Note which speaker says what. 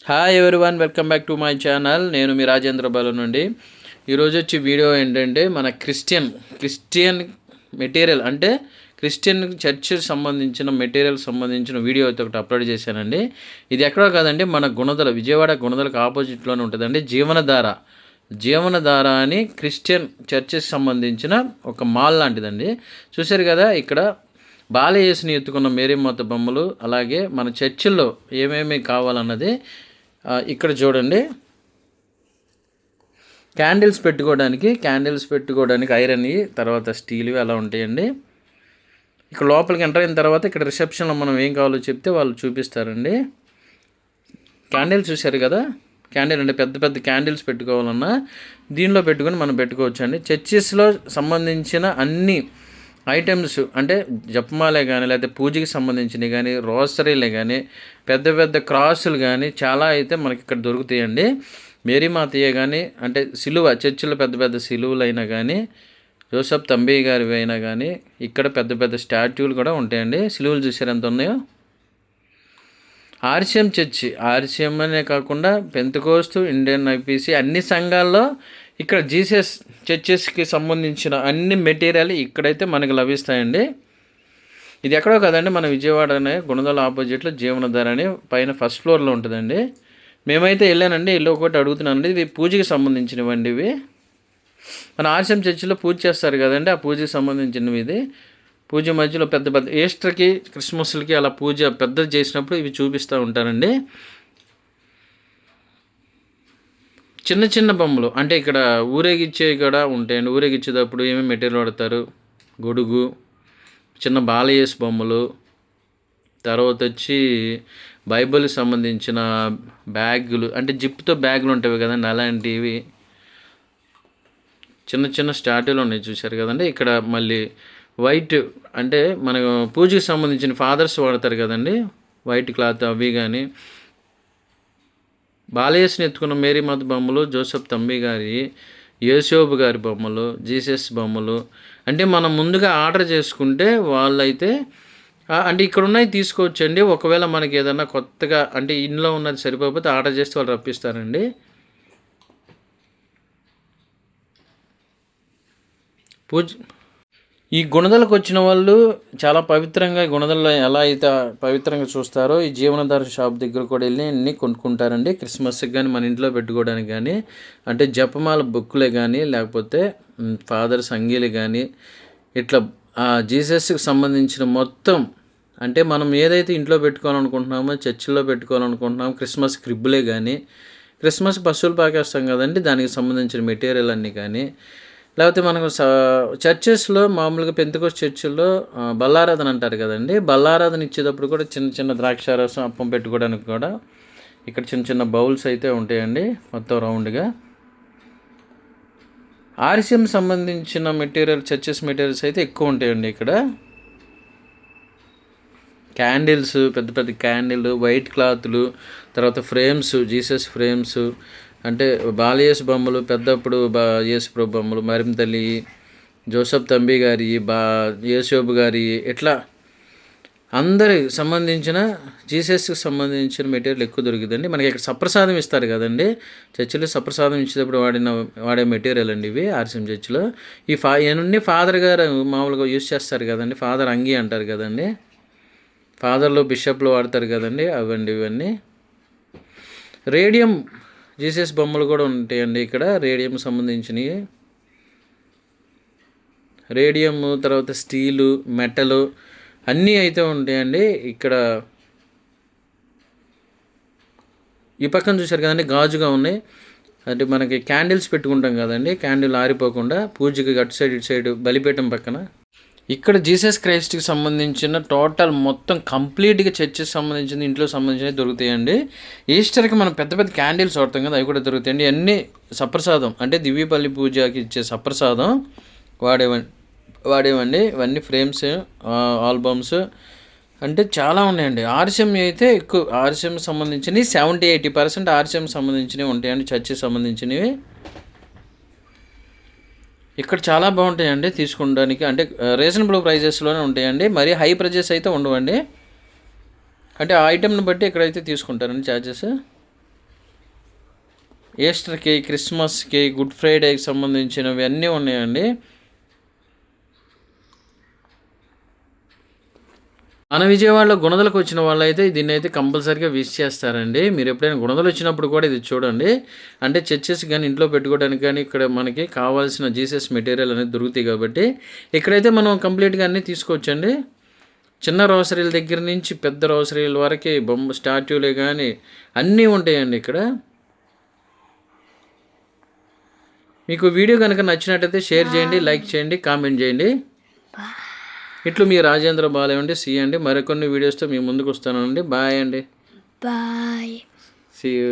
Speaker 1: Hi everyone, welcome back to my channel. నేను మీ రాజేంద్ర బాలు నుండి. ఈరోజు వచ్చి వీడియో ఏంటంటే మన క్రిస్టియన్ మెటీరియల్ అంటే క్రిస్టియన్ చర్చ్ సంబంధించిన మెటీరియల్ సంబంధించిన వీడియో అయితే ఒకటి అప్లోడ్ చేశానండి. ఇది ఎక్కడో కాదండి, మన గుణదల విజయవాడ గుణదలకు ఆపోజిట్లోనే ఉంటుందండి. జీవనధార అని క్రిస్టియన్ చర్చెస్ సంబంధించిన ఒక మాల్ లాంటిదండి. చూశారు కదా, ఇక్కడ బాలయేసుని ఎత్తుకున్న మేరీమాత బొమ్మలు, అలాగే మన చర్చిల్లో ఏమేమి కావాలన్నది ఇక్కడ చూడండి. క్యాండిల్స్ పెట్టుకోవడానికి ఐరన్, తర్వాత స్టీల్వి అలా ఉంటాయండి. ఇక్కడ లోపలికి ఎంటర్ అయిన తర్వాత ఇక్కడ రిసెప్షన్లో మనం ఏం కావాలో చెప్తే వాళ్ళు చూపిస్తారండి. క్యాండిల్స్ చూశారు కదా, క్యాండిల్ అంటే పెద్ద పెద్ద క్యాండిల్స్ పెట్టుకోవాలన్నా దీనిలో పెట్టుకొని మనం పెట్టుకోవచ్చు అండి. చర్చెస్లో సంబంధించిన అన్ని ఐటమ్స్ అంటే జపమాలే కానీ, లేకపోతే పూజకి సంబంధించినవి కానీ, రోసరీలే కానీ, పెద్ద పెద్ద క్రాసులు కానీ చాలా అయితే మనకి ఇక్కడ దొరుకుతాయండి. మేరీమాతయ్య కానీ, అంటే సిలువ, చర్చిలో పెద్ద పెద్ద సిలువలు అయినా కానీ, జోసెఫ్ తంబి గారివి అయినా కానీ, ఇక్కడ పెద్ద పెద్ద స్టాట్యూలు కూడా ఉంటాయండి. సిలువలు చూసారు ఎంత ఉన్నాయో. ఆర్సిఎం చర్చి, ఆర్సిఎం అనే కాకుండా పెంతెకోస్తు, ఇండియన్ ఐపీసీ అన్ని సంఘాల్లో ఇక్కడ జీసస్ చర్చెస్కి సంబంధించిన అన్ని మెటీరియల్ ఇక్కడైతే మనకు లభిస్తాయండి. ఇది ఎక్కడో కదండి, మన విజయవాడ అనే గుణదల ఆపోజిట్లో జీవనధార అని పైన ఫస్ట్ ఫ్లోర్లో ఉంటుందండి. మేమైతే వెళ్ళానండి, ఇల్లు ఒకటి అడుగుతున్నానండి. ఇవి పూజకి సంబంధించినవండి. ఇవి మన ఆర్సిఎం చర్చిలో పూజ చేస్తారు కదండి, ఆ పూజకి సంబంధించినవి. ఇది పూజ మధ్యలో పెద్ద పెద్ద ఈస్టర్కి, క్రిస్మస్లకి అలా పూజ పెద్దది చేసినప్పుడు ఇవి చూపిస్తూ ఉంటారండి. చిన్న చిన్న బొమ్మలు అంటే ఇక్కడ ఊరేగిచ్చేవి కూడా ఉంటాయండి. ఊరేగిచ్చేటప్పుడు ఏమేమి మెటీరియల్ వాడతారు, గొడుగు, చిన్న బాలయేసు బొమ్మలు, తర్వాత వచ్చి బైబిల్కి సంబంధించిన బ్యాగులు, అంటే జిప్తో బ్యాగులు ఉంటాయి కదండి, అలాంటివి చిన్న చిన్న స్టాట్యూలు ఉన్నాయి. చూశారు కదండి. ఇక్కడ మళ్ళీ వైట్ అంటే మన పూజకి సంబంధించిన ఫాదర్స్ వాడతారు కదండి, వైట్ క్లాత్ అవి కానీ, బాలయేసుని ఎత్తుకున్న మేరీమాత బొమ్మలు, జోసెఫ్ తంబి గారి, యేసోబు గారి బొమ్మలు, జీసస్ బొమ్మలు. అంటే మనం ముందుగా ఆర్డర్ చేసుకుంటే వాళ్ళైతే అంటే ఇక్కడ ఉన్నాయి తీసుకోవచ్చండి. ఒకవేళ మనకి ఏదన్నా కొత్తగా అంటే ఇంట్లో ఉన్నది సరిపోతే ఆర్డర్ చేస్తే వాళ్ళు రప్పిస్తారండి. ఈ గుణదలకు వచ్చిన వాళ్ళు చాలా పవిత్రంగా, గుణదల్లో ఎలా అయితే పవిత్రంగా చూస్తారో ఈ జీవనధార షాప్ దగ్గర కూడా వెళ్ళి అన్నీ కొనుక్కుంటారండి. క్రిస్మస్కి కానీ, మన ఇంట్లో పెట్టుకోవడానికి కానీ, అంటే జపమాల బుక్కులే కానీ, లేకపోతే ఫాదర్స్ అంగీలు కానీ, ఇట్లా జీసస్కి సంబంధించిన మొత్తం అంటే మనం ఏదైతే ఇంట్లో పెట్టుకోవాలనుకుంటున్నామో, చర్చిల్లో పెట్టుకోవాలనుకుంటున్నామో, క్రిస్మస్ క్రిబ్బులే కానీ, క్రిస్మస్ పశువులు పాకేస్తాం కదండి, దానికి సంబంధించిన మెటీరియల్ అన్నీ కానీ, లేకపోతే మనకు చర్చెస్లో మామూలుగా పెంతెకోస్తు చర్చిల్లో బల్లారాధన అంటారు కదండి, బల్లారాధన ఇచ్చేటప్పుడు కూడా చిన్న చిన్న ద్రాక్షారసం, అప్పం పెట్టుకోవడానికి కూడా ఇక్కడ చిన్న చిన్న బౌల్స్ అయితే ఉంటాయండి, మొత్తం రౌండ్గా. ఆర్సిఎం సంబంధించిన మెటీరియల్, చర్చెస్ మెటీరియల్స్ అయితే ఎక్కువ ఉంటాయండి ఇక్కడ. క్యాండిల్స్, పెద్ద పెద్ద క్యాండిల్, వైట్ క్లాత్లు, తర్వాత ఫ్రేమ్స్, జీసస్ ఫ్రేమ్స్, అంటే బాలయేసు బొమ్మలు, పెద్దప్పుడు యేసుప్రభు బొమ్మలు, మరిమ తల్లి, జోసెఫ్ తంబి గారి, యేసోబు గారి, ఇట్లా అందరికి సంబంధించిన జీసస్కి సంబంధించిన మెటీరియల్ ఎక్కువ దొరుకుతుందండి. మనకి ఇక్కడ సప్రసాదం ఇస్తారు కదండి, చర్చిలో సప్రసాదం ఇచ్చేటప్పుడు వాడే మెటీరియల్ అండి ఇవి ఆర్సిఎం చర్చిలో. ఇవన్నీ ఫాదర్ గారు మామూలుగా యూజ్ చేస్తారు కదండి, ఫాదర్ అంగీ అంటారు కదండి, ఫాదర్లు బిషప్లు వాడతారు కదండి, అవండి ఇవన్నీ. రేడియం జీసస్ బొమ్మలు కూడా ఉంటాయండి ఇక్కడ, రేడియం సంబంధించినవి. రేడియము, తర్వాత స్టీలు, మెటలు అన్నీ అయితే ఉంటాయండి ఇక్కడ. ఈ పక్కన చూశారు కదండి, గాజుగా ఉన్నాయి. అంటే మనకి క్యాండిల్స్ పెట్టుకుంటాం కదండి, క్యాండిల్ ఆరిపోకుండా పూజకి అటు సైడ్ ఇటు సైడ్ బలిపీఠం పక్కన. ఇక్కడ జీసస్ క్రైస్ట్కి సంబంధించిన టోటల్ మొత్తం కంప్లీట్గా చర్చెస్ సంబంధించిన, ఇంట్లో సంబంధించినవి దొరుకుతాయండి. ఈస్టర్కి మనం పెద్ద పెద్ద క్యాండిల్స్ వాడతాం కదా, అవి కూడా దొరుకుతాయండి. అన్నీ సప్రసాదం అంటే దివ్యపల్లి పూజకి ఇచ్చే సప్రసాదం వాడేవండి. ఇవన్నీ ఫ్రేమ్స్, ఆల్బమ్స్ అంటే చాలా ఉన్నాయండి. ఆర్సిఎం అయితే ఎక్కువ, ఆర్సిఎం సంబంధించినవి 70-80% ఆర్సిఎం సంబంధించినవి ఉంటాయండి, చర్చెస్ సంబంధించినవి. ఇక్కడ చాలా బాగుంటాయండి తీసుకోవడానికి, అంటే రీజనబుల్ ప్రైజెస్లోనే ఉంటాయండి, మరీ హై ప్రైజెస్ అయితే ఉండవండి. అంటే ఆ ఐటెంని బట్టి ఇక్కడైతే తీసుకుంటారండి ఛార్జెస్. ఈస్టర్కి, క్రిస్మస్కి, గుడ్ ఫ్రైడేకి సంబంధించినవి అన్నీ ఉన్నాయండి. మన విజయవాడలో గుణదలకు వచ్చిన వాళ్ళైతే దీన్ని అయితే కంపల్సరీగా విష్ చేస్తారండి. మీరు ఎప్పుడైనా గుణదలు వచ్చినప్పుడు కూడా ఇది చూడండి. అంటే చర్చెస్ కానీ ఇంట్లో పెట్టుకోవడానికి కానీ ఇక్కడ మనకి కావాల్సిన జీసస్ మెటీరియల్ అనేది దొరుకుతాయి కాబట్టి ఇక్కడైతే మనం కంప్లీట్గా అన్నీ తీసుకోవచ్చండి. చిన్న రోసరీల దగ్గర నుంచి పెద్ద రోసరీల వరకు బొమ్మ స్టాట్యూలే కానీ అన్నీ ఉంటాయండి ఇక్కడ. మీకు వీడియో కనుక నచ్చినట్టయితే షేర్ చేయండి, లైక్ చేయండి, కామెంట్ చేయండి. ఇట్లు మీ రాజేంద్ర బాలయ్య అండి, సి అండి. మరికొన్ని వీడియోస్తో మీ ముందుకు వస్తానండి. బాయ్ అండి.
Speaker 2: బాయ్.
Speaker 1: See you.